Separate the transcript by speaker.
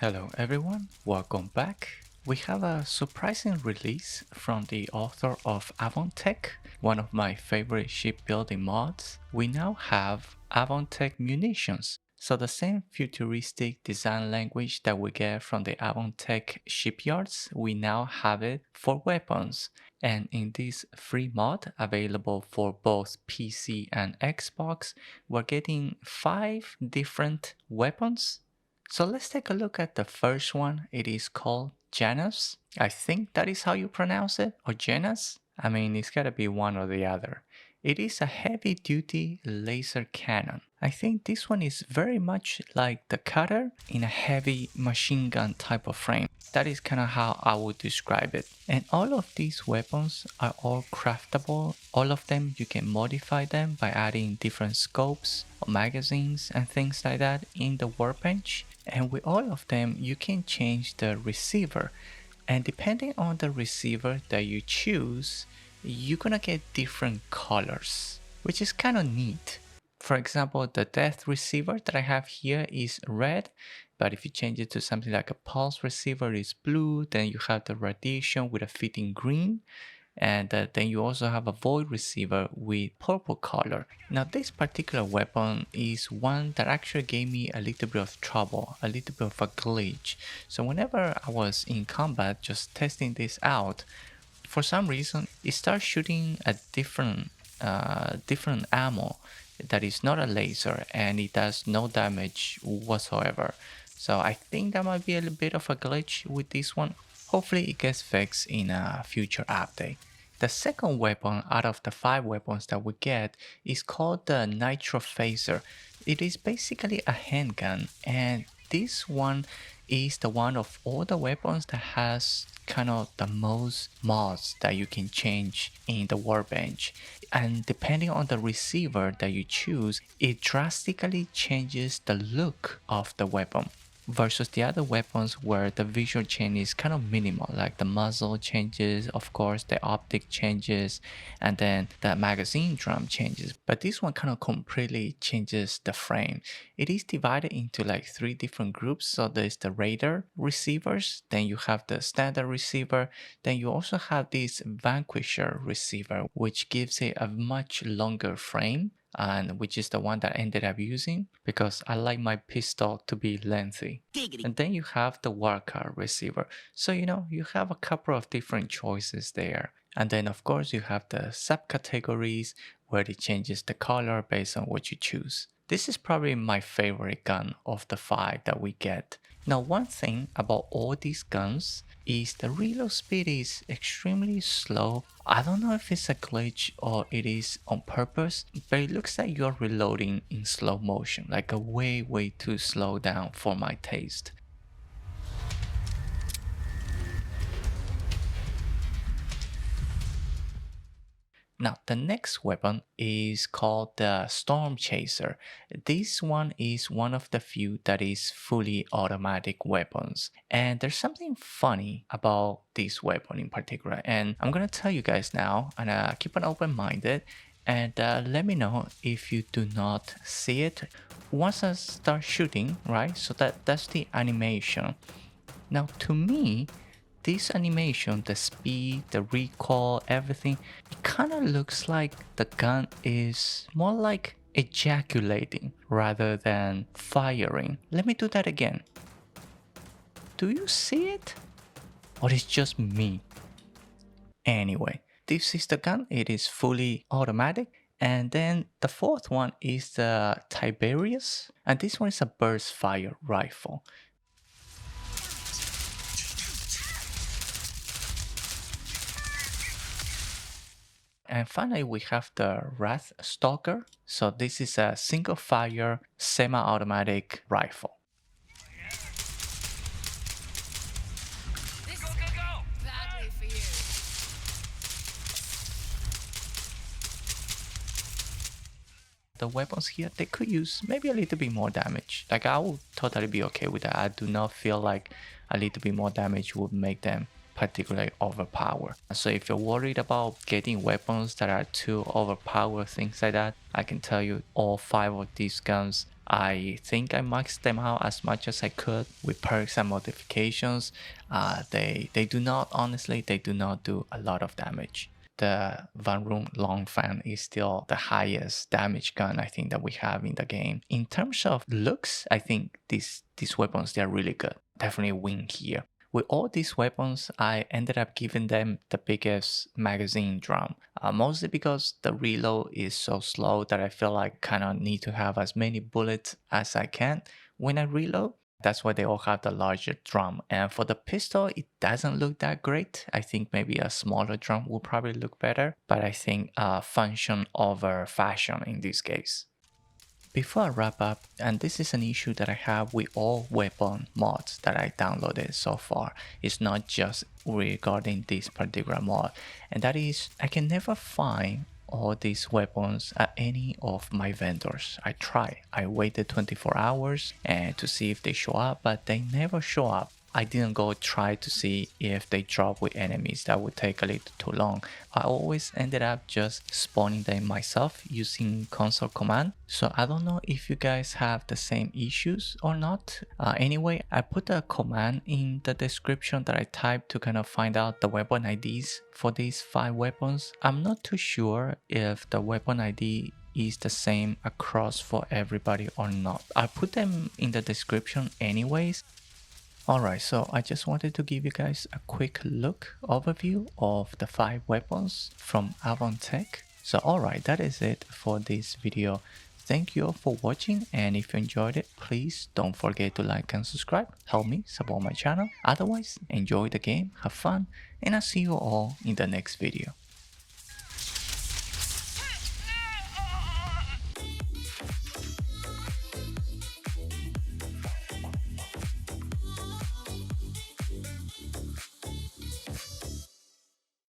Speaker 1: Hello everyone, welcome back. We have a surprising release from the author of AvonTech, one of my favorite shipbuilding mods. We now have AvonTech Munitions. So the same futuristic design language that we get from the AvonTech Shipyards, we now have it for weapons. And in this free mod available for both PC and Xbox, we're getting 5 different weapons. So let's take a look at the first one. It is called Janus. I think that is how you pronounce it, or Janus. I mean, it's gotta be one or the other. It is a heavy duty laser cannon. I think this one is very much like the cutter in a heavy machine gun type of frame. That is kind of how I would describe it. And all of these weapons are all craftable. All of them, you can modify them by adding different scopes or magazines and things like that in the workbench. And with all of them, you can change the receiver. And depending on the receiver that you choose, you're gonna get different colors, which is kind of neat. For example, the death receiver that I have here is red, but if you change it to something like a pulse receiver, it's blue. Then you have the radiation with a fitting green. And then you also have a void receiver with purple color. Now this particular weapon is one that actually gave me a little bit of trouble, a little bit of a glitch. So whenever I was in combat just testing this out, for some reason it starts shooting a different ammo that is not a laser, and it does no damage whatsoever. So I think that might be a little bit of a glitch with this one. Hopefully it gets fixed in a future update. The second weapon out of the 5 weapons that we get is called the Nitrophaser. It is basically a handgun, and this one is the one of all the weapons that has kind of the most mods that you can change in the workbench. And depending on the receiver that you choose, it drastically changes the look of the weapon versus the other weapons where the visual change is kind of minimal, like the muzzle changes, of course the optic changes, and then the magazine drum changes. But this one kind of completely changes the frame. It is divided into like 3 different groups. So there's the radar receivers, then you have the standard receiver, then you also have this vanquisher receiver, which gives it a much longer frame, and which is the one that I ended up using because I like my pistol to be lengthy.
Speaker 2: Giggity.
Speaker 1: And then you have the wildcard receiver. So you have a couple of different choices there. And then of course you have the subcategories where it changes the color based on what you choose. This is probably my favorite gun of the 5 that we get. Now one thing about all these guns is the reload speed is extremely slow. I don't know if it's a glitch or it is on purpose, but it looks like you're reloading in slow motion, like a way too slow down for my taste. Now, the next weapon is called the Stormchaser. This one is one of the few that is fully automatic weapons. And there's something funny about this weapon in particular. And I'm gonna tell you guys now, and keep an open-minded, and let me know if you do not see it. Once I start shooting, right? So that's the animation. Now, to me, this animation, the speed, the recoil, everything, it kind of looks like the gun is more like ejaculating rather than firing. Let me do that again. Do you see it? Or it's just me? Anyway, this is the gun. It is fully automatic. And then the 4th one is the Tiberius. And this one is a burst fire rifle. And finally, we have the Wraithstalker. So this is a single fire semi-automatic rifle.
Speaker 2: This is go. Badly for you.
Speaker 1: The weapons here, they could use maybe a little bit more damage. Like I would totally be okay with that. I do not feel like a little bit more damage would make them particularly overpowered. So if you're worried about getting weapons that are too overpowered, things like that, I can tell you all 5 of these guns I think I maxed them out as much as I could with perks and modifications. They do not, honestly, they do not do a lot of damage. The Van Room Long Fan is still the highest damage gun I think that we have in the game. In terms of looks, I think these weapons, they're really good. Definitely win here. With all these weapons, I ended up giving them the biggest magazine drum, mostly because the reload is so slow that I feel like kind of need to have as many bullets as I can when I reload. That's why they all have the larger drum. And for the pistol, it doesn't look that great. I think maybe a smaller drum will probably look better, but I think function over fashion in this case. Before I wrap up, and this is an issue that I have with all weapon mods that I downloaded so far, it's not just regarding this particular mod, and that is I can never find all these weapons at any of my vendors. I waited 24 hours and to see if they show up, but they never show up. I didn't go try to see if they drop with enemies. That would take a little too long. I always ended up just spawning them myself using console command. So I don't know if you guys have the same issues or not. Anyway, I put a command in the description that I typed to kind of find out the weapon IDs for these 5 weapons. I'm not too sure if the weapon ID is the same across for everybody or not. I put them in the description anyways. Alright, so I just wanted to give you guys a quick look overview of the 5 weapons from AvonTech. So alright, that is it for this video. Thank you all for watching, and if you enjoyed it, please don't forget to like and subscribe. Help me support my channel. Otherwise, enjoy the game, have fun, and I'll see you all in the next video.